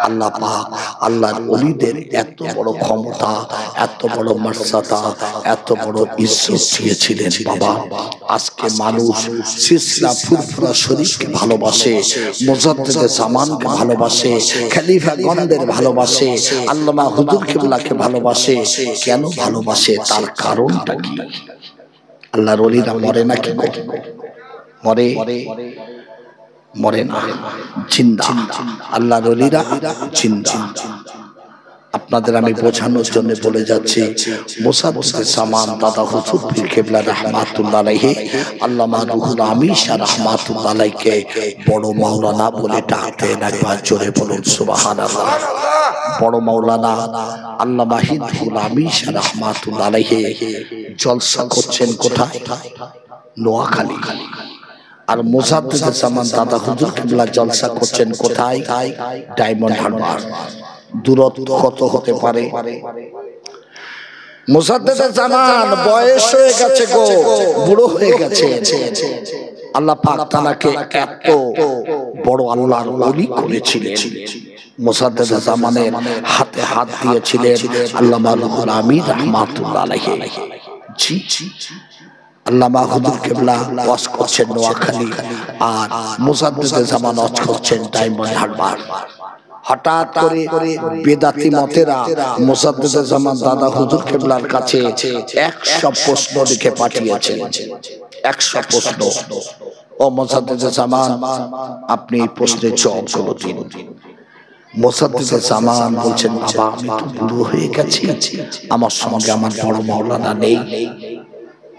আল্লাহ পাক আল্লাহর ওলিদের এত বড় ক্ষমতা, এত বড় মর্যাদা, এত বড় ইজ্জত দিয়েছিলেন। বাবা আজকে মানুষ সিলসিলা ফুরফুরা শরীফকে ভালোবাসে, মুজাদ্দিদে জামানকে ভালোবাসে, খলিফা গণদের ভালোবাসে, আল্লামা হুজুর কিবলাকে ভালোবাসে। কেন ভালোবাসে? তার কারণটা কি? আল্লাহর ওলিরা মরে নাকি? মরে? মরে না, জিন্দা। আল্লাহর ওলিরা জিন্দা। আপনাদের আমি বোঝানোর জন্য বলে যাচ্ছি, মুসাদ্দিদে জামান দাদা হুজুর পীর কেবলা রাহমাতুল্লাহ আলাইহি, আল্লামা রুহুল আমিন শাহ রাহমাতুল্লাহ আলাইহিকে বড় মাওলানা বলে ডাকতেন। একবার জোরে বলুন সুবহানাল্লাহ। বড় মাওলানা আল্লামা রুহুল আমিন শাহ রাহমাতুল্লাহ আলাইহি জলসা করছেন কোথায়? নোয়াখালী। আর মুসাদ্দিদে জামান দাদা হুজুর কিবলা জলসা করছেন কোথায়? ডায়মন্ড হারবার। দূরত্ব কত হতে পারে? মুসাদ্দিদে জামান বয়স হয়ে গেছে গো, বুড়ো হয়ে গেছে। আল্লাহ পাক তাকে এত বড় আল্লাহর ওলি করেছিলেন। মুসাদ্দিদে জামানের হাতে হাত দিয়েছিলেন আল্লামা রুহুল আমিন রাহমাতুল্লাহ আলাইহি। জি আল্লামা হুজুর কিবলা ওয়াজ করছেন নোয়াখালী, আর মুসাদ্দিদে জামান ওয়াজ করছেন ডায়মন্ড হারবার। হঠাৎ করে বেদাতি মতেরা মুসাদ্দিদে জামান দাদা হুজুর কিবলার কাছে 100 প্রশ্ন লিখে পাঠিয়েছেন। 100 প্রশ্ন। ও মুসাদ্দিদে জামান, আপনি এই প্রশ্নের জবাবগুলো দিন। মুসাদ্দিদে জামান বলছেন, বাবা আমি তো বুড়ো হয়ে গেছি, আমার সঙ্গে আমার বড় মাওলানা নেই।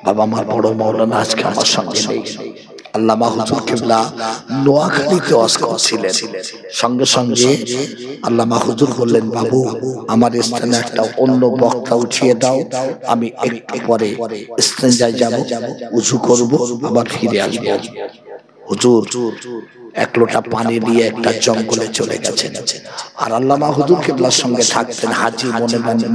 বাবা আমার বড় মাওলানা আজকে আমার সঙ্গে নেই। আল্লামা হুজুর কিবলা নোয়াখালীতে ওয়াজ করছিলেন। সঙ্গে সঙ্গে আল্লামা হুজুর বললেন, বাবু আমার স্থানে একটা অন্য বক্তা উঠিয়ে দাও, আমি একটু পরে ইস্তেঞ্জায় যাব, উযু করব, আবার ফিরে আসব। হুজুর এক লোটা পানি নিয়ে একটা জঙ্গলে চলে গেছেন। আর আল্লামা হুজুর কিবলার সঙ্গে থাকতেন হাজী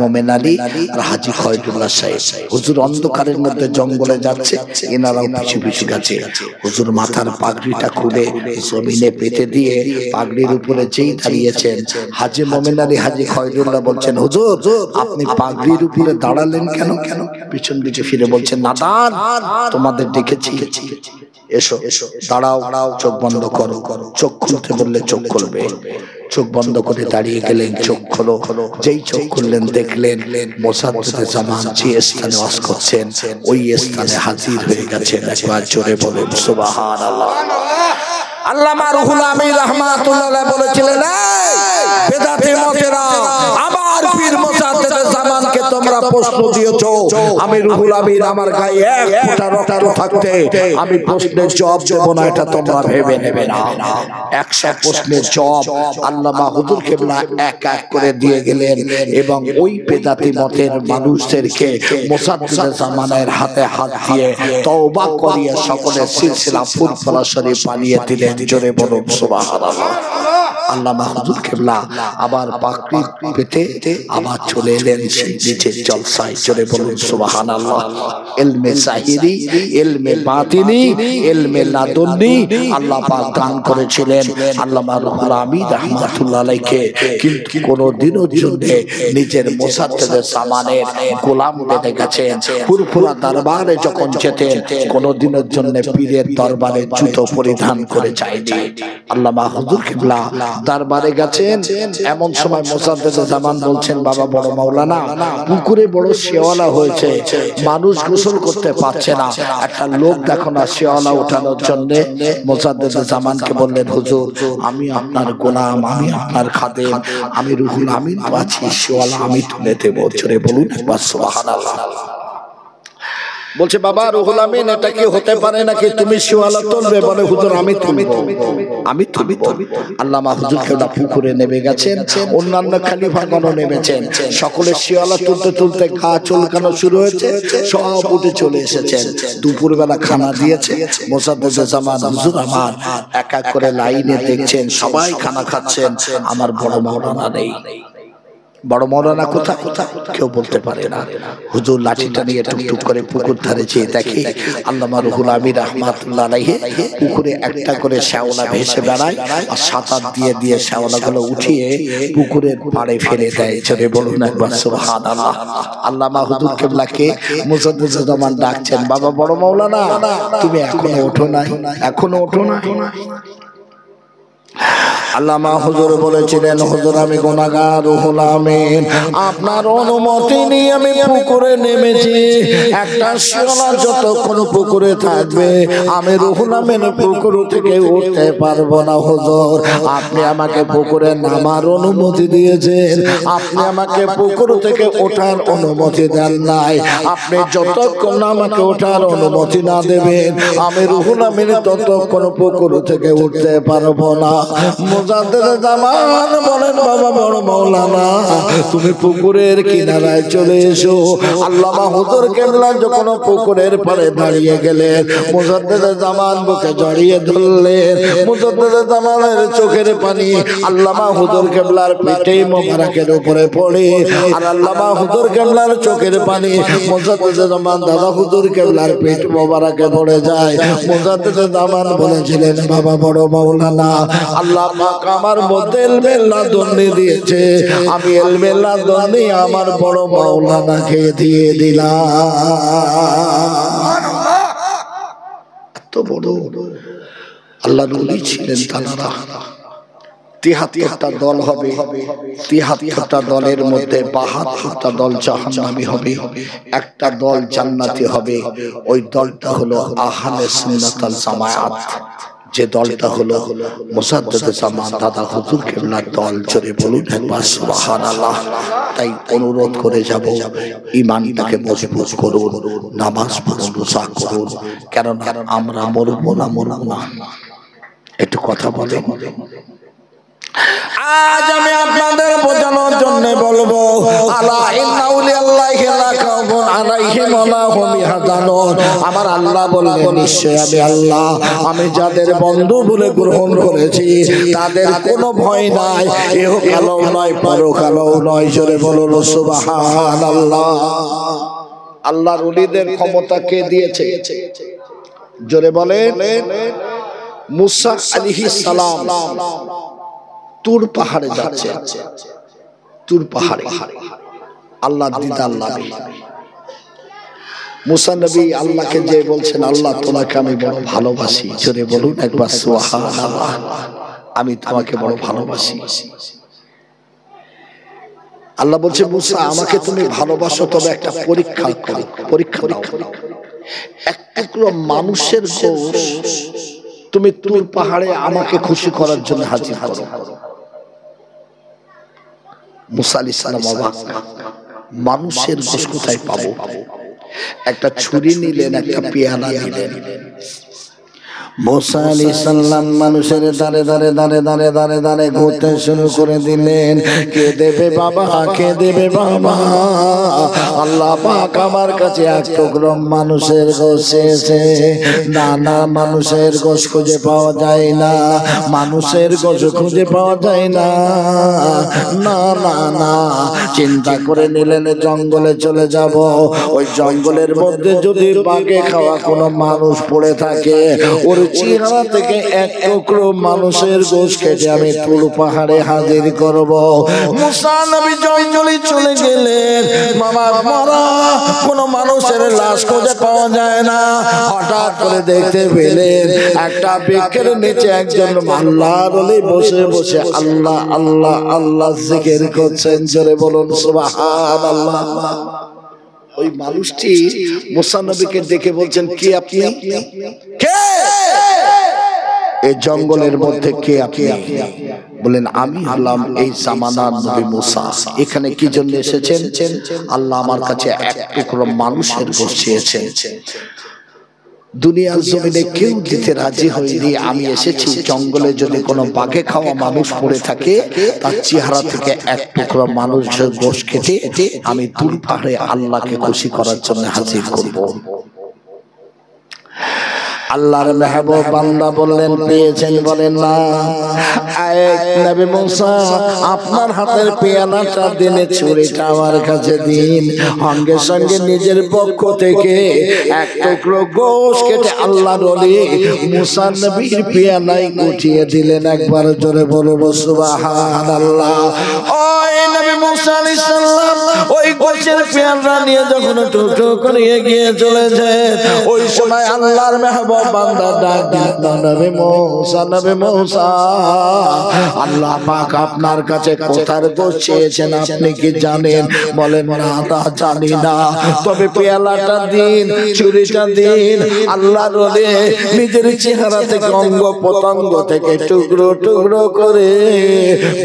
মোমেন আলী আর হাজী খয়রুল্লাহ সাহেব। হুজুর অন্ধকারের মধ্যে জঙ্গলে যাচ্ছে, এনারাও পিছু পিছু গেছে। হুজুর মাথার পাগড়িটা খুলে জমিনে পেতে দিয়ে পাগড়ির উপরে যেই দাঁড়িয়েছেন, হাজী মোমেন আলী হাজী খয়রুল্লাহ বলছেন, হুজুর আপনি পাগড়ির উপরে দাঁড়ালেন কেন? পিছন দিকে ফিরে বলছেন, নাদান তোমাদের ডেকেছি, এসো দাঁড়াও, চোখ বন্ধ করো। চোখ খুলতে বললে চোখ খুলবে। চোখ বন্ধ করে দাঁড়িয়ে গেলেন, চোখ খোলো। যেই চোখ খুললেন দেখলেন মুসাদ্দিদে জামান যে স্থানে ওয়াজ করছেন ওই স্থানে হাজির হয়ে গেছেন। একবার জোরে বলেন সুবহানাল্লাহ। আল্লামা রুহুল আমিন রাহমাতুল্লাহ আলাইহি বলেছিলেন, বেদাতি মতেরা আমার পীর মুসাদ্দিদে জামানকে তোমরা প্রশ্ন দিয়েছো, আমি রুহুল আমিন আমার গায়ে এক ফোঁটা রক্ত থাকতে আমি প্রশ্নের জবাব দেব না, এটা তোমরা ভেবে নেবে না। 100 প্রশ্নের জবাব আল্লামা হুজুর কিবলা এক এক করে দিয়ে গেলেন, এবং ওই বেদাতি মতের মানুষদেরকে মুসাদ্দিদে জামানের হাতে হাত দিয়ে তওবা করিয়ে সকলের সিলসিলা ফুরফুরা শরীফ বানিয়ে দিলেন। জোরে বলুন সুবহানাল্লাহ। আল্লামা হুজুর কিবলা আবার পাগড়ি পেতে আবার চলে এলেন সেই নিচের জলসায়। জোরে বলুন সুবহানাল্লাহ। ইলমে জাহিরি, ইলমে বাতিনি, ইলমে লাদুন্নি আল্লাহ পাক দান করেছিলেন আল্লামা রুহুল আমিন রাহমাতুল্লাহ আলাইহিকে। কিন্তু কোনদিনের জন্য নিজের মুসাদ্দিদে জামানের গোলাম বেঁধে গেছেন। ফুরফুরা দরবারে যখন যেতেন কোনদিনের জন্য পীরের দরবারে জুতো পরিধান করে যায়নি। আল্লামা হুজুর কিবলা দরবারে গেছেন, এমন সময় মুসাদ্দিদে জামান বলছেন, বাবা বড় মাওলানা পুকুরে বড় শেওয়ালা হয়েছে, মানুষ গোসল করতে পারছে না, একটা লোক দেখো না শেওয়ালা ওঠানোর জন্য। মুসাদ্দিদে জামানকে বললেন, হুজুর আমি আপনার গোলাম, আমি আপনার খাদেম, আমি রুহুল আমিন আছি, শেওয়ালা আমি তুলে দেব। জোরে বলুন একবার সুবহানাল্লাহ। বলছে, বাবা রুহুল আমিন এটা কি হতে পারে নাকি তুমি শেওয়ালা তুলবে? বলে, হুজুর আমি তুলব, আমি তুলব। আল্লামা হুজুর কিবলা পুকুরে নেমে গেছেন, অন্যান্য খলিফাগণও নেমেছেন, সকলে শেওয়ালা তুলতে তুলতে গা চুলকানো শুরু হয়েছে, সব উঠে চলে এসেছেন। দুপুরবেলা খানা দিয়েছে মুসাদ্দিদে জামান হুজুর আমার এক এক করে লাইনে দেখছেন, সবাই খানা খাচ্ছেন, আমার বড় মাওলানা নেই। বড় মৌলানা কোথায় কেউ বলতে পারে না। হুজুর লাঠিটা নিয়ে টুকটুক করে পুকুর ধারে চেয়ে দেখে আল্লামা রুহুল আমিন রাহমাতুল্লাহ আলাইহি পুকুরে একটা করে শ্যাওলা ভেসে বেড়ায়, আর সাঁতার দিয়ে দিয়ে শ্যাওলাগুলো উঠিয়ে পুকুরের পাড়ে ফেলে দেয়। চলে বলুন একবার সুবহানাল্লাহ। আল্লামা হুজুর কিবলাকে মুজাদ্দিদুল জামান ডাকছেন, বাবা বড় মৌলানা তুমি এখনো ওঠো নাই, এখনো ওঠো নাই। আল্লামা হুজুর বলেছিলেন, হুজুর আমি গুনাহগার রুহুল আমিন, আপনার অনুমতি নিয়ে আমি পুকুরে নেমেছি। একটা শ্যাওলা যতক্ষণ পুকুরে থাকবে আমি রুহুল আমিন পুকুর থেকে উঠতে পারবো না। হুজুর আপনি আমাকে পুকুরে নামার অনুমতি দিয়েছেন, আপনি আমাকে পুকুর থেকে ওঠার অনুমতি দেন নাই। আপনি যতক্ষণ আমাকে ওঠার অনুমতি না দেবেন আমি রুহুল আমিন ততক্ষণ পুকুর থেকে উঠতে পারবো না। মুজাদ্দিদ জামান বলেন, বাবা বড় মৌলানা তুমি পুকুরের কিনারায় চলে এসো। আল্লামা হুজুর কিবলা যখন পুকুরের পাড়ে দাঁড়িয়ে গেলেন, মুজাদ্দিদ জামান বুকে জড়িয়ে ধরলেন। মুজাদ্দিদ জামানের চোখের পানি আল্লামা হুজুর কিবলার পেটে মোবারকের উপরে পড়ে, আর আল্লামা হুজুর কিবলার চোখের পানি মুজাদ্দিদ জামান দাদা হুজুর কিবলার পেট মোবারকে পড়ে যায়। মুজাদ্দিদ জামান বলেছিলেন, বাবা বড় মৌলানা আল্লাহ পাক আমার মধ্যে ইলমে লাদুন্নি দিয়েছে, আমি ইলমে লাদুন্নি আমার বড় মাওলানাকে দিয়ে দিলাম। এত বড় আল্লাহর ওলি ছিলেন তারা। ৭৩টা দল হবে, ৭৩টা দলের মধ্যে ৭২টা দল জাহান্নামী হবে, একটা দল জান্নাতি হবে। ওই দলটা হলো আহলে সুন্নাত ওয়াল জামায়াত, যে দলটা হলো মুজাদ্দিদ জামান দাদা হুজুর কিবলার দল। জোরে বলুন একবার সুবহানাল্লাহ। তাই অনুরোধ করে যাব, ঈমানটাকে মজবুত করুন, নামাজ পড়ুন, রোজা করুন, কেননা আমরা মরবো না একটু কথা বলেন। আজ আমি আপনাদের বোঝানোর জন্য বলবো, আলা ইন্না আউলিয়াল্লাহি লা খাউফুন আলাইহিম ওয়া লা হুম ইয়াহজানুন। আমার আল্লাহ বললেন, নিশ্চয় আমি আল্লাহ, আমি যাদের বন্ধু বলে গ্রহণ করেছি তাদের কোনো ভয় নাই, ইহকালও নয় পরকালও নয়। জোরে বলুন সুবহানাল্লাহ। আল্লাহর ওলিদের ক্ষমতা কে দিয়েছে? জোরে বলেন। মুসা আলাইহিস সালাম তুর পাহাড়ে যাচ্ছে, তুর পাহাড়ে আল্লাহ দিদার লাভে মুসা নবী আল্লাহকে যে বলছেন, আল্লাহ তোমাকে আমি বড় ভালোবাসি। জোরে বলুন একবার সুবহানাল্লাহ। আমি তোমাকে বড় ভালোবাসি। আল্লাহ বলছে, মুসা আমাকে তুমি ভালোবাসো, তবে একটা পরীক্ষা করো, পরীক্ষা দাও। এক টুকরো মানুষের গোশ তুমি তুর পাহাড়ে আমাকে খুশি করার জন্য হাজির করো। মুসা আলাইহিস সালাম অবাক, মানুষের গোশ কোথায় পাবো? একটা ছুরি নিলেন, একটা পেয়ালা নিলেন। মুসা আলাইহিস সালাম মানুষের দাঁড়ে দাঁড়ে দাঁড়ে দাঁড়ে দাঁড়ে দাঁড়ে ঘুরতে শুরু করে দিলেন। কে দেবে বাবা, কে দেবে বাবা? আল্লাহ পাক আমার কাছে এক টুকরো মানুষের গোশ এসে, না না মানুষের গোশ খুঁজে পাওয়া যায় না, মানুষের গোশ খুঁজে পাওয়া যায় না, না না না। চিন্তা করে নিলেন জঙ্গলে চলে যাব, ওই জঙ্গলের মধ্যে যদি বাঘে খাওয়া কোনো মানুষ পড়ে থাকে, ওর চেহারা থেকে এক টুকরো মানুষের গোশ কেটে আমি তুর পাহাড়ে হাজির করব। মুসা নবী জঙ্গলে চলে গেলেন, মামা মারা কোনো মানুষের লাশ খুঁজে পাওয়া যায় না। হঠাৎ করে দেখতে পেলেন একটা বৃক্ষের নিচে একজন আল্লাহর ওলি বসে বসে আল্লাহ আল্লাহ আল্লাহ জিকির করছেন। জোরে বলুন সুবহানাল্লাহ। ওই মানুষটি মুসা নবীকে দেখে বলছেন, কে আপনি? কে এই জঙ্গলের মধ্যে কে আপনি? বলেন, আমি হলাম এই জামানার নবী মুসা। এখানে কি জন্য এসেছেন? আল্লাহ আমার কাছে এক টুকরো মানুষের গোশ চেয়েছেন। দুনিয়ার জমিনে কেউ দিতে রাজি হয়নি, আমি এসেছি জঙ্গলে যদি কোনো বাঘে খাওয়া মানুষ পড়ে থাকে তার চেহারা থেকে এক টুকরো মানুষের গোশ কেটে আমি তুর পাহাড়ে আল্লাহকে খুশি করার জন্য হাজির করব। আল্লাহর মেহবুব বান্দা বললেন পেয়েছেন? বলেন না। নবী মুসা আপনার হাতের পেয়ালাটা দিনে ছুরিটা আমার কাছে দিন। সঙ্গে সঙ্গে নিজের পক্ষ থেকে এক টুকরো গোশত কেটে আল্লাহর ওলি মুসা নবীর পেয়ালায় উঠিয়ে দিলেন। একবার জোরে বলুন সুবহানাল্লাহ। ওই নবী মুসা আলাইহিস সালাম ওই গোশের পেয়ালা নিয়ে যখন টুকরো করে এগিয়ে চলেছে, ওই সময় আল্লাহর মেহবুব বান্দা ডাক দিলেন, নবী মুসা, নবী মুসা, আল্লাহ পাক আপনার কাছে কোথার গোশত চেয়েছেন আপনি কি জানেন? বলেন না, তা জানি না, তবে পেয়ালাটা দিন, ছুরিটা দিন। আল্লাহর ওলি নিজের চেহারা থেকে অঙ্গ প্রত্যঙ্গ থেকে টুকরো টুকরো করে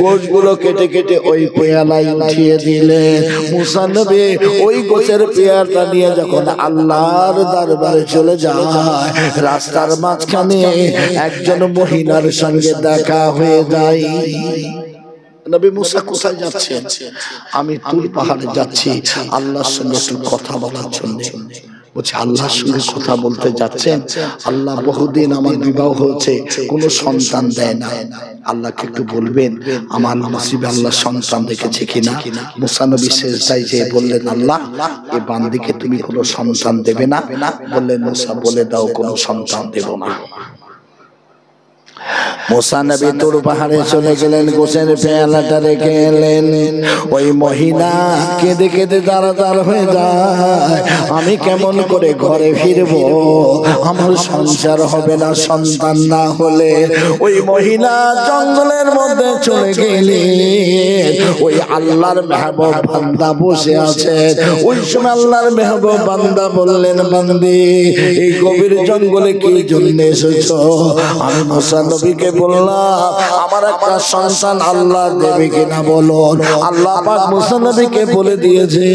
গোশতগুলো কেটে কেটে ওই পেয়ালায় উঠিয়ে দিলেন। মুসা নবী ওই গোশের পেয়ালাটা নিয়ে যখন আল্লাহর দরবারে চলে যায়, রাস্তার মাঝখানে একজন মহিলার সঙ্গে দেখা হয়ে যায়। নবী মুসা কোথায় যাচ্ছেন? আমি তুর পাহাড়ে যাচ্ছি আল্লাহর সঙ্গে একটু কথা বলার জন্য। বলছে আল্লাহর সঙ্গে কথা বলতে যাচ্ছেন? আল্লাহ বহুদিন আমার বিবাহ হয়েছে, কোনো সন্তান দেয় না, আল্লাহকে একটু বলবেন আমার নসিবে আল্লাহ সন্তান রেখেছে কিনা। মুসা নবী সেজদায় যেয়ে বললেন, আল্লাহ এই বান্দিকে তুমি কোনো সন্তান দেবে না? বললেন মুসা বলে দাও কোনো সন্তান দেব না। মুসা নবী তুর পাহাড়ে চলে গেলেন, গোশের পেয়ালাটা রেখে এলেন। ওই মহিলা কেঁদে কেঁদে দাঁড়াদার হয়ে যায়, আমি কেমন করে ঘরে ফিরবো, আমার সংসার হবে না সন্তান না হলে। ওই মহিলা জঙ্গলের মধ্যে চলে গেলেন। ওই আল্লাহর মেহবুব বান্দা বসে আছে। ওই সময় আল্লাহর মেহবুব বান্দা বললেন, বান্দি এই গভীর জঙ্গলে কি জন্য এসেছো? আমি মুসা নবীকে বললাম আমার একটা সন্তান আল্লাহ দেবে কিনা বলুন। আল্লাহ পাক মুসা নবীকে বলে দিয়েছে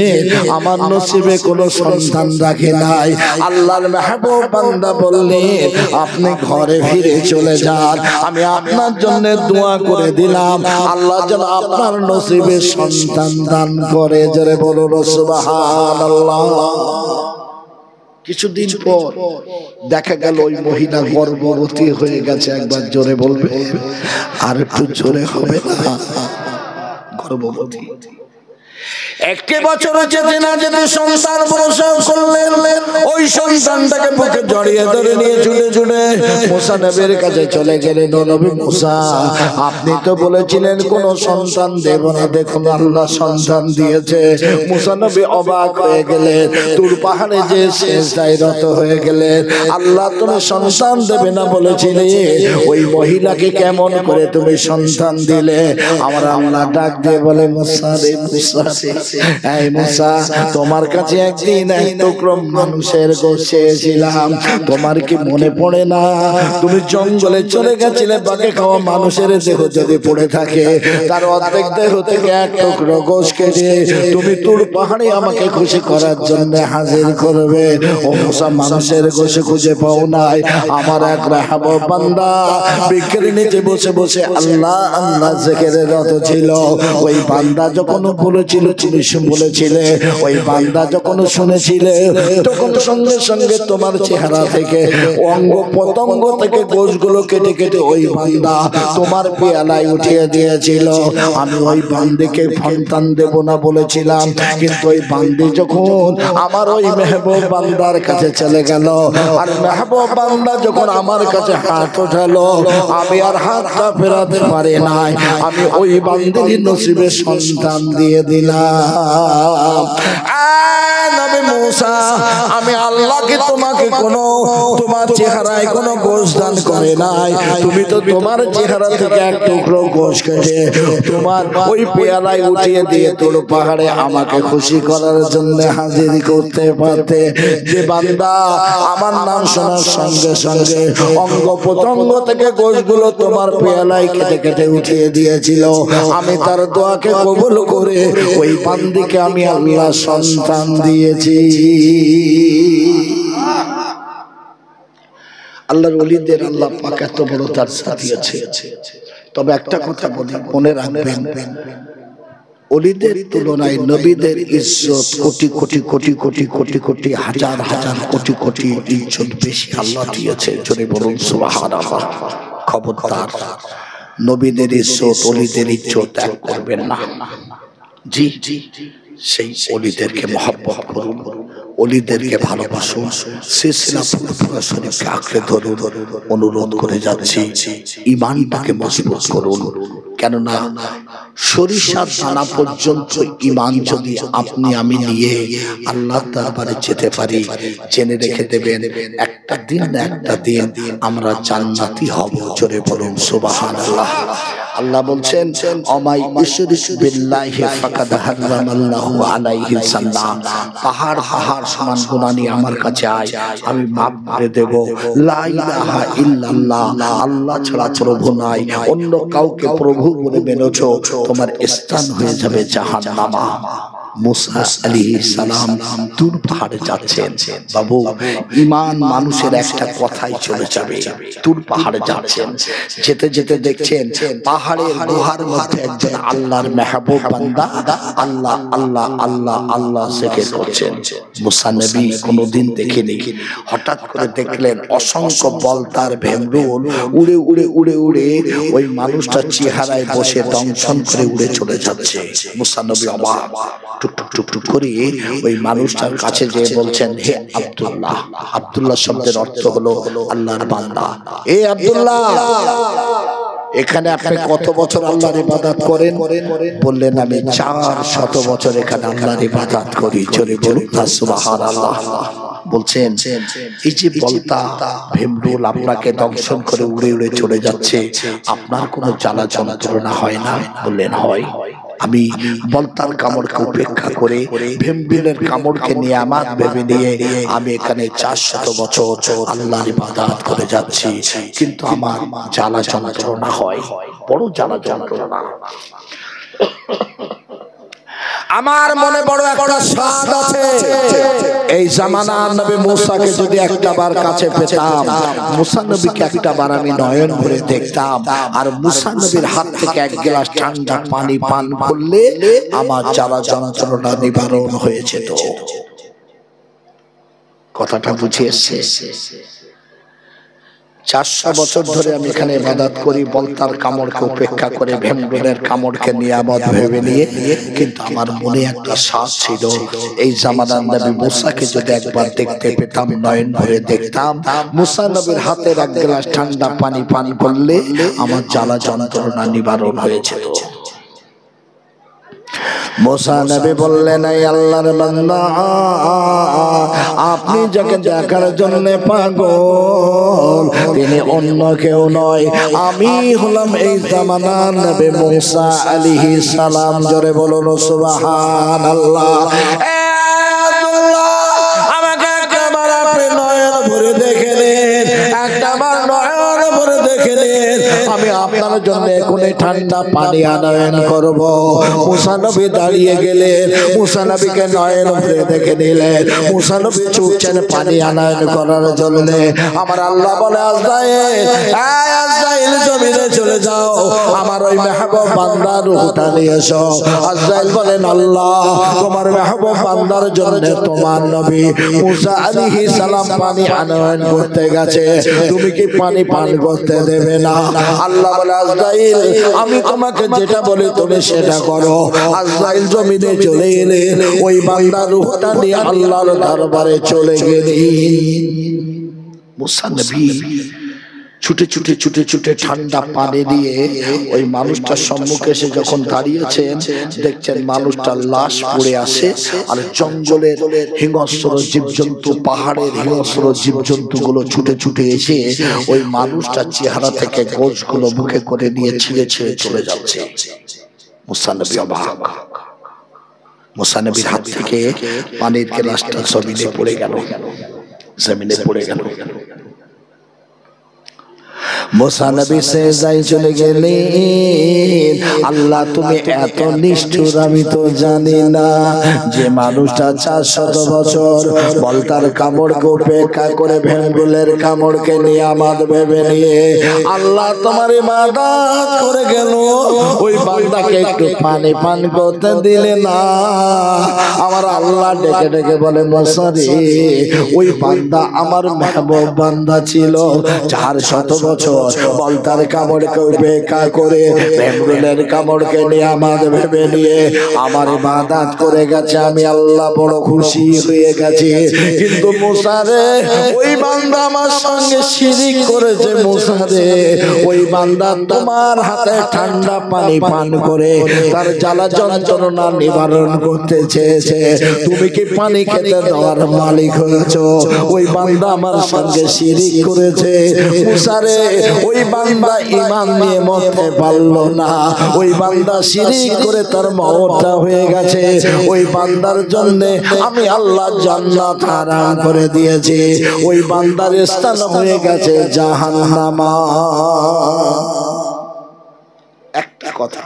আমার নসিবে কোনো সন্তান রাখে নাই। আল্লাহর মেহবুব বান্দা বললেন আপনি ঘরে ফিরে চলে যান, আমি আপনার জন্য দোয়া করে দিলাম আল্লাহ যেন আপনার নসিবে সন্তান দান করে। জোরে বলুন সুবহানাল্লাহ। কিছুদিন পর দেখা গেল ওই মহিলা গর্ভবতী হয়ে গেছে। একবার জোরে বলবে, আর একটু জোরে হবে না? গর্ভবতী একটি বছর যেতে না যেতে সন্তান প্রসব করলেন। ওই সন্তানটাকে বুকে জড়িয়ে ধরে নিয়ে ছুটে ছুটে মুসা নবীর কাছে চলে গেলেন। নবী মুসা আপনি তো বলেছিলেন কোনো সন্তান দেব না, দেখুন আল্লাহ সন্তান দিয়েছে। মুসা নবী অবাক হয়ে গেলেন, তুর পাহাড়ে যে সেজদায় রত হয়ে গেলেন। আল্লাহ তুমি সন্তান দেবে না বলেছিলে, ওই মহিলাকে কেমন করে তুমি সন্তান দিলে? আমার আল্লাহ ডাক দিয়ে বলে, মুসা রে মুসা, এই মুসা তোমার কাছে একদিন এক টুকরো মানুষের গোশত চেয়েছিলাম, তোমার কি মনে পড়ে না? তুমি জঙ্গলে চলে গেছিলে, বাঘে খাওয়া মানুষের দেহ যদি পড়ে থাকে তার অর্ধেক দেহ থেকে এক টুকরো গোশত কেটে তুমি তুর পাহাড়ে আমাকে খুশি করার জন্য হাজির করবে। ও মুসা মানুষের গোশত খুঁজে পাও নাই, আমার এক মেহবুব বান্দা বৃক্ষের নিচে বসে বসে আল্লাহ আল্লাহ জিকিরে রত ছিল। ওই বান্দা যখন বলেছিল তুমি বলেছিলে, ওই বান্দা যখন শুনেছিলে তখন সঙ্গে সঙ্গে তোমার চেহারা থেকে অঙ্গ প্রত্যঙ্গ থেকে গোশতগুলো কেটে কেটে ওই বান্দা তোমার পেয়ালায় উঠিয়ে দিয়েছিল। আমি ওই বান্দিকে সন্তান দেব না বলেছিলাম, কিন্তু ওই বান্দি যখন আমার ওই মেহবুব বান্দার কাছে চলে গেল, আর মেহবুব বান্দা যখন আমার কাছে হাত ওঠালো, আমি আর হাতটা ফেরাতে পারি নাই, আমি ওই বান্দির নসিবে সন্তান দিয়ে দিলাম। নবী মুসা আমি আল্লাহকে তোমাকে কোনো তোমার চেহারায় কোনো গোশত দান করে নাই, তুমি তো তোমার চেহারা থেকে এক টুকরো গোশত কেটে তোমার ওই পেয়ালায় উঠিয়ে দিয়ে তোর পাহাড়ে আমাকে খুশি করার জন্য হাজির করতে পারতে। যে বান্দা আমার নাম শোনার সঙ্গে সঙ্গে অঙ্গ প্রত্যঙ্গ থেকে গোশতগুলো তোমার পেয়ালায় কেটে কেটে উঠিয়ে দিয়েছিল, আমি তার দোয়াকে কবুল করে ওই বান্দিকে আমি আল্লাহ সন্তান দিয়েছি। আল্লাহর ওলিদের আল্লাহ পাক এত বড় তার সাথিয়েছে। তবে একটা কথা বলি, মনে রাখবেন ওলিদের তুলনায় নবীদের ইজ্জত কোটি কোটি কোটি কোটি কোটি কোটি হাজার হাজার কোটি কোটি ইজ্জত বেশি আল্লাহ দিয়েছে। জোরে বলুন সুবহানাল্লাহ। খবরদার নবীদের ইজ্জত ওলিদের ইজ্জত ত্যাগ করবেন না। জি সেই ওলিদেরকে মহব্বত করুন, ওলিদেরকে ভালোবাসুন, সিলসিলা ফুরফুরা শরীফকে আঁকড়ে ধরুন। অনুরোধ করে যাচ্ছি ঈমানটাকে মজবুত করুন, কেননা সরিষার দানা পর্যন্ত ঈমান যদি আপনি আমি নিয়ে আল্লাহর দরবারে যেতে পারি, জেনে রেখে দেবেন একটা দিন না একটা দিন আমরা জান্নাতি হব। জোরে বলুন সুবহানাল্লাহ। আল্লাহ বলছেন অমাই ইশরিক বিল্লাহি ফাকাদ হারামাল্লাহু আলাইহিল জান্নাহ। পাহাড় পাহাড় সমান গুনাহ নিয়ে আমার কাছে আয়, আমি মাফ করে দেব। লা ইলাহা ইল্লাল্লাহ, আল্লাহ ছাড়া প্রভু নাই, অন্য কাউকে প্রভু বলে মেনেছো তোমার স্থান হয়ে যাবে জাহান্নামা। মুসা আলাইহিস সালাম তুর পাহাড়ে যাচ্ছেন। বাবু ঈমান মানুষের একটা কথাই চলে যাবে। তুর পাহাড়ে যাচ্ছেন, যেতে যেতে দেখছেন পাহাড়ের গুহার মধ্যে একজন আল্লাহর মেহবুব বান্দা আল্লাহ আল্লাহ আল্লাহ আল্লাহ জিকির করছেন। মুসা নবী কোনোদিন দেখেনি, হঠাৎ করে দেখলেন অসংখ্য বলতার ভেমরুল উড়ে উড়ে উড়ে উড়ে ওই মানুষটার চেহারায় বসে দংশন করে উড়ে চলে যাচ্ছে। মুসা নবী অবাক, টুক টুক টুক করে ওই মানুষটার কাছে যেয়ে বলছেন, হে আব্দুল্লাহ। আব্দুল্লাহ শব্দের অর্থ হলো আল্লাহর বান্দা। এ আব্দুল্লাহ, এখানে আপনি কত বছর আল্লাহর ইবাদত করেন? বললেন আমি 400 বছর এখানে আল্লাহর ইবাদত করি। জোরে বলুন সুবহানাল্লাহ। বলছেন এই যে বলতা ভেমরুল আপনাকে দংশন করে উড়ে উড়ে চলে যাচ্ছে, আপনার কোনো জ্বালা যন্ত্রণা হয় না? বললেন হয়। আমি বলতার কামড়কে উপেক্ষা করে ভেমরুলের কামড়কে নিয়ামত ভেবে নিয়ে আমি এখানে 400 বছর আল্লাহর ইবাদত করে যাচ্ছি, কিন্তু আমার জ্বালা যন্ত্রণা হয়, বড় জ্বালা যন্ত্রণা। আমার মনে বড় একটা স্বাদ আছে, এই জামানার নবী মুসাকে যদি একটাবার কাছে পেতাম, মুসা নবীকে একটাবার আমি নয়ন ভরে দেখতাম, আর মুসা নবীর হাত থেকে এক গ্লাস ঠান্ডা পানি পান করলে আমার জ্বালা যন্ত্রণা নিবারণ হয়েছে। তো কথাটা বুঝিয়েছে? 400 বছর ধরে আমি এখানে ইবাদত করি, বলতার কামড়কে উপেক্ষা করে ভেমরুলের কামড়কে নিয়ামত ভেবে নিয়ে, কিন্তু আমার মনে একটা স্বাদ ছিল, এই জামানার নবী মুসাকে যদি একবার দেখতে পেতাম, নয়ন ভরে দেখতাম, মুসা নবীর হাতের এক গ্লাস ঠান্ডা পানি পান করলে আমার জ্বালা যন্ত্রণা নিবারণ হয়েছে। তো মুসা নবী বললেন, এই আল্লাহর বান্দা, আপনি যাকে দেখার জন্য পাগল তিনি অন্য কেউ নয়, আমি হলাম এই জামানার নবী মুসা আলাইহিস সালাম। জোরে বলুন সুবহানাল্লাহ। আমাকে একবার আপনি নয়ন ভরে দেখে নেন, একবার নয়ন ভরে দেখে নেন, আমি আপনার জন্য এখনই ঠান্ডা পানি আনয়ন করব। মুসা নবী দাঁড়িয়ে গেলেন, মুসা নবীকে নয়ন ভরে দেখে নিলেন, মুসা নবী ছুটছেন পানি আনয়ন করার জন্য। আমার আল্লাহ বলে, আজরাইল, আজরাইল জমিনে চলে যাও, আমার ওই মেহবুব বান্দার রূহটা নিয়ে এসো। আজরাইল বলেন, আল্লাহ তোমার মেহবুব বান্দার জন্য তোমার নবী মুসা আলাইহিস সালাম পানি আনয়ন করতে গেছে, তুমি কি পানি পান করতে দেবে না? আল্লাহ বলে, আজরাইল আমি তোমাকে যেটা বলি তুমি সেটা করো। আজরাইল জমিনে চলে এলেন, ওই বান্দার রূহটা নিয়ে আল্লাহর দরবারে চলে গেলেন। মুসা নবী ছুটে ছুটে ছুটে ছুটে ঠান্ডা পানি দিয়ে ওই মানুষটার সম্মুখে এসে যখন দাঁড়িয়েছেন, দেখছেন মানুষটার লাশ পড়ে আসে, আর জঙ্গলের হিংস্র জীবজন্তু, পাহাড়ের হিংস্র জীবজন্তু গুলো ছুটে ছুটে এসে ওই মানুষটার চেহারা থেকে গোশগুলো মুখে করে নিয়ে ছিঁড়ে ছিঁড়ে চলে যাচ্ছে। মুসা নবী অবাক, মুসা নবীর হাত থেকে পানির গ্লাসটা জমিনে পড়ে গেল, জমিনে পড়ে গেল। মুসা নবী সেজদায় চলে গেলেন। আল্লাহ তুমি এত নিষ্ঠুর আমি তো জানি না যে মানুষটা 400 বছর বলতার কামড়কে উপেক্ষা করে ভেমরুলের কামড়কে নিয়ামত ভেবে নিয়ে আল্লাহ তোমার ইবাদত করে গেল, ওই বান্দাকে একটু পানি পান করতে দিলে না। আমার আল্লাহ ডেকে ডেকে বলে মুসা রে, ওই বান্দা আমার মেহবুব বান্দা ছিল, 400 বছর বলতার কামড়কে উপেক্ষা করে ভেমরুলের কামড়কে নিয়ামত ভেবে নিয়ে আমার ইবাদত করে গেছে। আমি আল্লাহ বড় খুশি হয়ে গেছি। কিন্তু মুসা রে, ওই বান্দা আমার সঙ্গে শিরিক করেছে। মুসা রে, ওই বান্দা তোমার হাতে ঠান্ডা পানি পান করে তার জ্বালা যন্ত্রণা নিবারণ করতে চেয়েছে। তুমি কি পানি খেতে দেওয়ার মালিক হয়েছো? ওই বান্দা আমার সঙ্গে শিরিক করেছে। মুসা রে, ওই বান্দা ঈমান নিয়ে মরতে পারলো না। ওই বান্দা শিরিক করে তার মওতটা হয়ে গেছে। ওই বান্দার জন্য আমি আল্লাহ জান্নাত হারাম করে দিয়েছি। ওই বান্দার স্থান হয়ে গেছে জাহান্নাম। একটা কথা,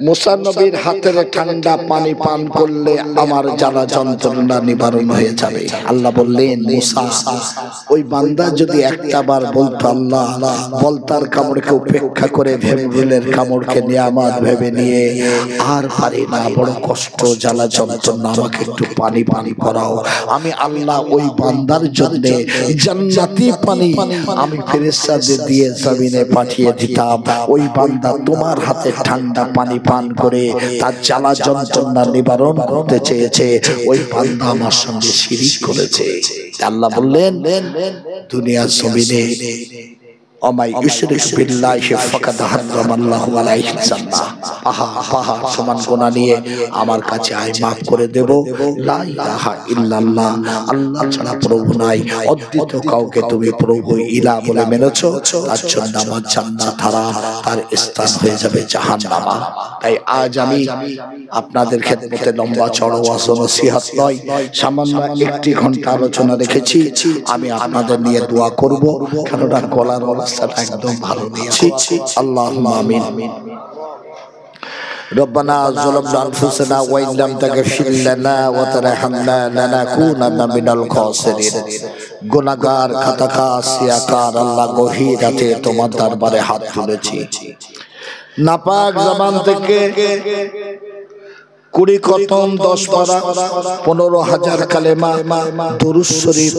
মুসা নবীর হাতের ঠান্ডা পানি পান করলে আমার জ্বালা যন্ত্রণা নিবারণ হয়ে যাবে। আল্লাহ বললেন, মুসা, ওই বান্দা যদি একটা বার বলতো আল্লাহ বলতার কামড়কে উপেক্ষা করে ভেমরুলের কামড়কে নিয়ামত ভেবে নিয়ে আর পারি না, বড় কষ্ট জ্বালা যন্ত্রণা, আমাকে একটু পানি পানি করাও, আমি আল্লাহ ওই বান্দার জন্য জান্নাতি পানি আমি ফেরেশতাদের দিয়ে জমিনে পাঠিয়ে দিতাম। ওই বান্দা তোমার হাতে ঠান্ডা পানি পান করে তার জ্বালা যন্ত্রণা নিবারণ করতে চেয়েছে। ওই বান্দা আমার সঙ্গে শিরিক করেছে। আল্লাহ বললেন, দুনিয়ার জমিনে অমাই ইশরিক বিল্লাহি ফাকাদ হারামাল্লাহু আলাইহিল জান্নাহ, পাহাড় সমান গুনাহ নিয়ে আমার কাছে আয়, মাফ করে দেব। লা ইলাহা ইল্লাল্লাহ, আল্লাহ ছাড়া প্রভু নাই, অদ্বিতীয় কাউকে তুমি প্রভু ইলাহ বলে মেনেছো, তার জন্য আমার জান্নাত হারাম, তার স্থান হয়ে যাবে জাহান্নাম। তাই আজ আমি আপনাদের খেদমতে লম্বা চড়া ওয়াজ নসিহত নয়, সামান্য 1 ঘন্টা আলোচনা রেখেছি। আমি আপনাদের নিয়ে দোয়া করব, কেননা গলার অবস্থাটা একদম ভালো নেই। আল্লাহুম্মা আমিন। ربنا ظلمنا أنفسنا وإن لم تغفر لنا وترحمنا لنكونن من الخاسرين। গুনাহগার, খাতাকার, সিয়াকার আল্লাহ, গভীর রাতে তোমার দরবারে হাত তুলেছি। নাপাক জবান থেকে 20 খতম, 10 পারা, 15,000 কালেমা, দুরূদ শরীফ,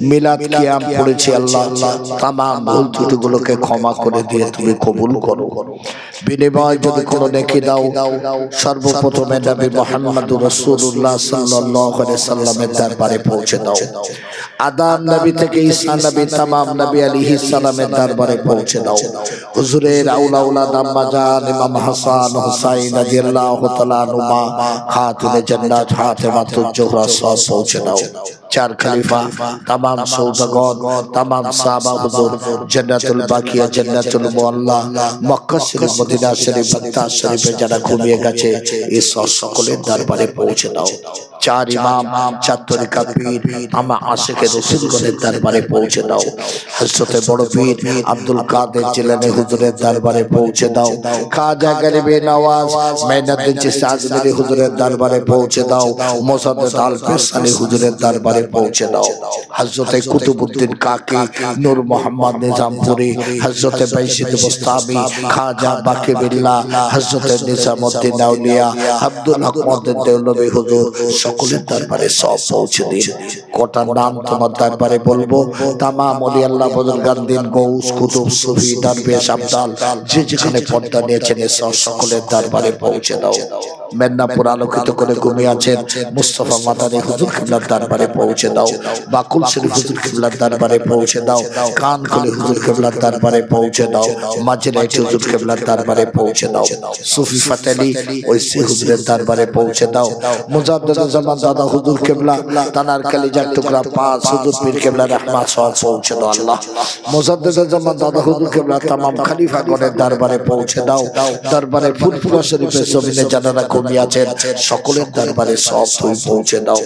মিলাদ কিয়াম পড়েছি। আল্লাহ তামাম ভুল ত্রুটিগুলোকে ক্ষমা করে দিয়ে তুমি কবুল করো। বিনিময় যদি কোনো নেকি দাও, সর্বপ্রথমে নবী মুহাম্মদুর রাসূলুল্লাহ সাল্লাল্লাহু আলাইহি সাল্লামের দরবারে পৌঁছে দাও। আদম নবী থেকে ঈসা নবী, তামাম নবী আলাইহিস সালামের দরবারে পৌঁছে দাও। হুজুরের আউলাদ আম্মা জান ইমাম হাসান হুসাইন রাদিয়াল্লাহু তাআলা আনহুমা, খাতুনে জান্নাত ফাতেমাতুজ জোহরা সব পৌঁছে দাও। 4 খলিফা, तमाम সৌদাগর, तमाम সাহাবা হুজুর, জান্নাতুল বাকিয়া, জান্নাতুল মুআল্লা, মক্কা শরীফ, মদিনা শরীফ, মক্কা শরীফে যারা ঘুমিয়ে গেছে, এই সকলের দরবারে পৌঁছে দাও। 4 ইমাম, 4 তরিকাত পীর, আমা আশিকে রাসূলগণের দরবারে পৌঁছে দাও। হযরতে বড় পীর আব্দুল কাদের জিলানী হুজুরের দরবারে পৌঁছে দাও। খাজা গরিবে নওয়াজ মেহনতুল চিশতি হুজুরের দরবারে পৌঁছে দাও। মুসাদ্দেদ আল ফিসানি হুজুরের দরবারে পৌঁছে দাও। হযরতে কুতুবউদ্দিন কাকি, নূর মোহাম্মদ নিজামপুরি, হযরতে বাইজিদ বুস্তামি, খাজা বাকি বিল্লাহ, হযরতে নিজামউদ্দিন আউলিয়া, আব্দুল হক মুহাম্মদ দেওলভী হুজুর, সকলের দরবারে সব পৌঁছে দিন। কোটা নাম তোমার দরবারে বলবো। তামাম ওলি আল্লাহ, বুজুর্গান দিন, গৌস, কুতুব, সুফি, দরবেশ, আবদাল, যে যেখানে পর্দা নিয়েছেন সকলের দরবারে পৌঁছে দাও। মেদিনীপুর আলোকিত করে ঘুমিয়ে আছেন মুস্তাফা মাদানী হুজুর কিবলার দরবারে পৌঁছে দাও। বাকুল শরীফ হুজুর কিবলার দরবারে পৌঁছে দাও। কানকুলি হুজুর কিবলার দরবারে পৌঁছে দাও। মাঝরাইট হুজুর কিবলার দরবারে পৌঁছে দাও। সুফি ফাতেলি ওইসি হুজুরের দরবারে পৌঁছে দাও। মুজাদ্দিদ জামান দাদা হুজুর কিবলা, তানার কলিজার টুকরা 5 হুজুর পীর কিবলা রহমাত সব পৌঁছে দাও। আল্লাহ মুজাদ্দিদ জামান দাদা হুজুর কিবলা তামাম খলিফাগণের দরবারে পৌঁছে দাও। দরবারে ফুরফুরা শরীফের জমিনে যারা ঘুমিয়ে আছেন সকলের দরবারে সব তুমি পৌঁছে দাও।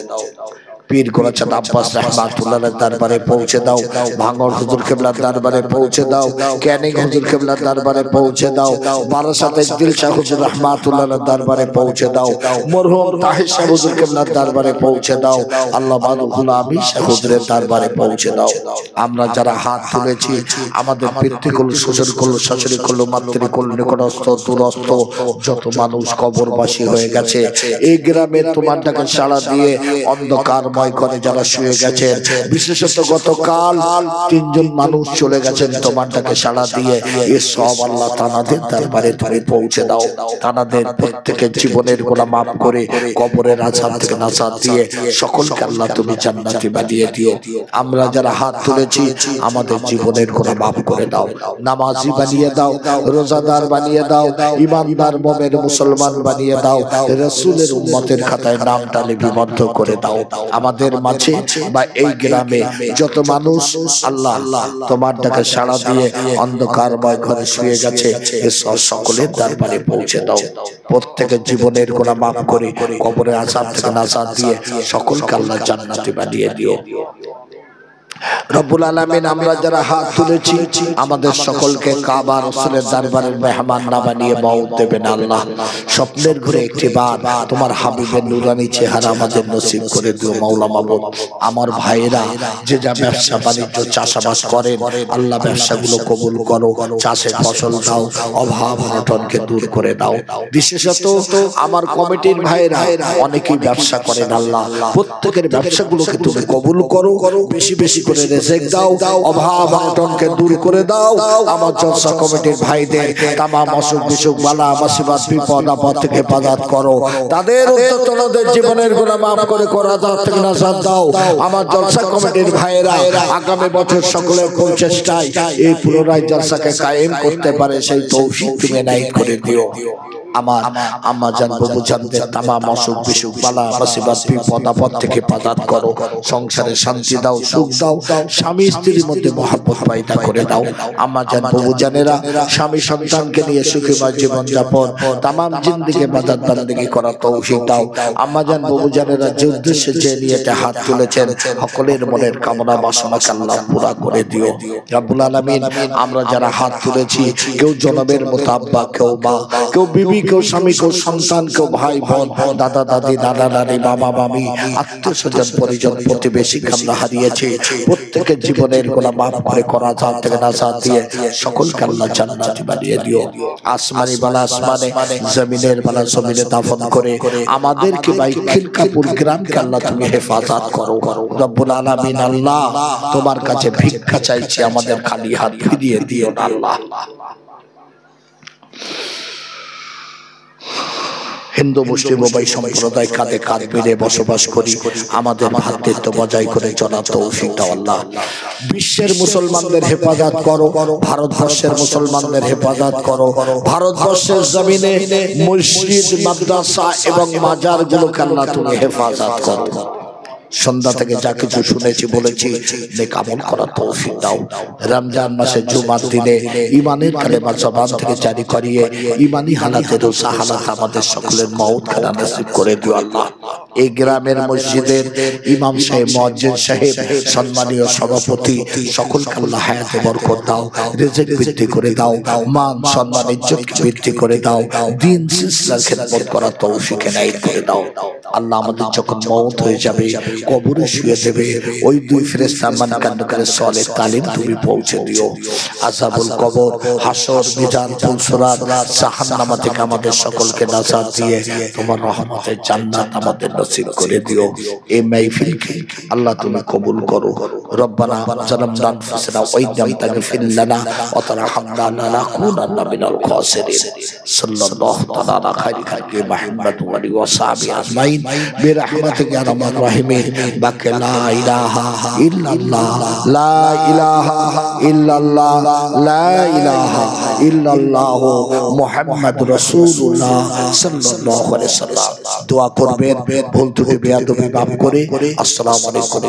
পীর গোলাচাঁদ আব্বাস রাহমাতুল্লাহর দরবারে পৌঁছে দাও, ভাঙড় হুজুর কেবলার দরবারে পৌঁছে দাও, ক্যানিং হুজুর কেবলার দরবারে পৌঁছে দাও, বারাসাতের দিলশাহ হুজুর রাহমাতুল্লাহর দরবারে পৌঁছে দাও, মরহুম তাহির শাহ হুজুর কেবলার দরবারে পৌঁছে দাও, আল্লাহ বাদুল আমিন শাহ হুজুরের দরবারে পৌঁছে দাও। আমরা যারা হাত তুলেছি আমাদের পিতৃকুল শ্বশুরকুল শাশুড়িকুল মাতৃকুল নিকটস্থ দূরস্থ যত মানুষ কবরবাসী হয়ে গেছে, এই গ্রামে তোমার ডাকে সাড়া দিয়ে অন্ধকারময় ঘরে যারা শুয়ে গেছেন, বিশেষত গতকাল 3 জন মানুষ চলে গেছেন তোমার ডাকে সাড়া দিয়ে, এই সব আল্লাহ তানাদের দরবারে তুমি পৌঁছে দাও। তানাদের প্রত্যেকের জীবনের গুনাহ মাফ করে কবরের আযাব থেকে নাজাত দিয়ে সকলকে আল্লাহ তুমি জান্নাতি বানিয়ে দিও। আমরা যারা হাত তুলেছি আমাদের জীবনের গুনাহ মাফ করে দাও, নামাজি বানিয়ে দাও, রোজাদার বানিয়ে দাও, ঈমানদার মুমিন মুসলমান বানিয়ে দাও, রাসূলের উম্মতের খাতায় নামটা লিপিবদ্ধ করে দাও। আমাদের মাঝে বা এই গ্রামে যত মানুষ আল্লাহ তোমার ডাকে সাড়া দিয়ে অন্ধকারময় ঘরে শুয়ে গেছে, এসব সকলের দরবারে পৌঁছে দাও। প্রত্যেকের জীবনের গুনাহ মাফ করে কবরের আযাব থেকে নাজাত দিয়ে সকলকে আল্লাহ জান্নাতি বানিয়ে দিও। রব্বুল আলামিন আমরা যারা হাত তুলেছি আমাদের সকলকে কাবা রাসূলের দরবারের মেহমান না বানিয়ে মওত দেবেন আল্লাহ। স্বপ্নের ঘুরে একটি বার তোমার হাবিবের নূরানি চেহারা আমাদের নসিব করে দিও মাওলা মাবুদ। আমার ভাইয়েরা যে যা ব্যবসা বাণিজ্য চাষাবাদ করেন আল্লাহ ব্যবসাগুলো কবুল করো, চাষে ফসল দাও, অভাব অনটনকে দূর করে দাও। বিশেষত আমার কমিটির ভাইয়েরা অনেকেই ব্যবসা করেন আল্লাহ, প্রত্যেকের ব্যবসাগুলোকে তুমি কবুল করো, বেশি বেশি করে রিজিক দাও, অভাব অনটনকে দূর করে দাও। আমার জলসা কমিটির ভাইদের তামাম অসুখ বিসুখ বালা মুসিবত বিপদ আপদ থেকে হেফাজত করো, তাদের উত্তরদের জীবনের গুনাহ মাফ করে আযাব থেকে নাজাত দাও। আমার জলসা কমিটির ভাইয়েরা আগামী বছর সকলের প্রচেষ্টায় এই পুনরায় জলসাকে কায়েম করতে পারে সেই তৌফিক তুমি এনায়েত করে দিও। আমার আম্মা জান বাবু জানদের তামাম অসুখ বিসুখ বালা মুসিবত বিপদ আপদ থেকে হেফাজত করো, সংসারে শান্তি দাও, সুখ দাও, স্বামী স্ত্রীর মধ্যে মহব্বত পয়দা করে দাও। আম্মা জান বাবু জানেরা স্বামী সন্তানকে নিয়ে সুখময় জীবন যাপন তামাম জিন্দেগি ইবাদত বندگی করার তৌফিক দাও। আম্মা জান বাবু জানেরা যে উদ্দেশ্যে যে নিয়তে হাত তুলেছেন সকলের মনের কামনা বাসনাকে আল্লাহ পুরা করে দিও রব্বুল আলামিন। আমরা যারা হাত তুলেছি কেউ জনমের মতো আব্বা, কেউ মা, কেউ বিবি, কেউ স্বামী, কেউ সন্তান, কেউ ভাই বোন, দাদা দাদি, নানা নানি, মামা মামি, আত্মীয় স্বজন পরিজন প্রতিবেশীকে আমরা হারিয়েছি, প্রত্যেকের জীবনের গুনাহ মাফ করে আযাব থেকে নাজাত দিয়ে সকলকে আল্লাহ জান্নাতি বানিয়ে দিও। আসমানি বালা আসমানে, জমিনের বালা জমিনে দাফন করে আমাদেরকে ভাই খিলকাপুর গ্রামকে আল্লাহ তুমি হেফাজত করো রব্বুল আলামিন। আল্লাহ তোমার কাছে ভিক্ষা চাইছি, আমাদের খালি হাত ফিরিয়ে দিও না আল্লাহ। হিন্দু মুসলিম উভয় সম্প্রদায় কাঁধে কাঁধ মিলে বসবাস করি, আমাদের ভ্রাতৃত্ব বজায় করে চলার তৌফিক দাও আল্লাহ। বিশ্বের মুসলমানদের হেফাজত করো, ভারতবর্ষের মুসলমানদের হেফাজত করো, ভারতবর্ষের জমিনে মসজিদ, মাদ্রাসা এবং মাজারগুলোকে আল্লাহ তুমি হেফাজত করো। সন্ধ্যা থেকে যা কিছু শুনেছি বলেছি নেক আমল করার তৌফিক দাও। রমজান মাসে জুমার দিনে ঈমানের কালেমা জবান থেকে জারি করিয়ে ঈমানি হালাতে রোজা হালাত আমাদের সকলের মওত খানা নসিব করে দিও আল্লাহ। এই গ্রামের মসজিদের ইমাম সাহেব, মুয়াজ্জিন সাহেব, সম্মানীয় সভাপতি সকলকে আল্লাহ হায়াতে বরকত দাও, রিজিক বৃদ্ধি করে দাও, মান সম্মান ইজ্জত বৃদ্ধি করে দাও, দ্বীন সিলসিলার খেদমত করার তৌফিক এনায়েত করে দাও আল্লাহ। আমাদের যখন মওত হয়ে যাবে কবরে শুয়ে দেবে ওই দুই ফেরেশতা মান কান্ডকারে সালেহ তালিম তুমি পৌঁছে দিও। আযাবুল কবর, হাসর, মিজান, ফুলসরাত, জাহান্নাম থেকে আমাদের সকলকে নাজাত দিয়ে তোমার রহমতের জান্নাত আমাদের নসিব করে দিও। এই মাহফিলকে আল্লাহ তুমি কবুল করো। রব্বানা জালামনা আনফুসানা ওয়া ইন লাম তাগফির লানা ওয়া তারহামনা লানাকুনান্না মিনাল খাসিরিন। সাল্লাল্লাহু তাআলা আলা খায়রি খালকি মুহাম্মদ ওয়া আলিহি ওয়া সাহবিহি আজমাইন বিরহমাতিকা ইয়া আরহামার রাহিমিন। বাকে লা ইলাহা ইল্লাল্লাহ, লা ইলাহা ইল্লাল্লাহ, লা ইলাহা ইল্লাল্লাহ মুহাম্মাদুর রাসূলুল্লাহ সাল্লাল্লাহু আলাইহি ওয়াসাল্লাম। দোয়া করবেন, ভুল ত্রুটি বেয়াদবি মাফ করে। আসসালামু আলাইকুম।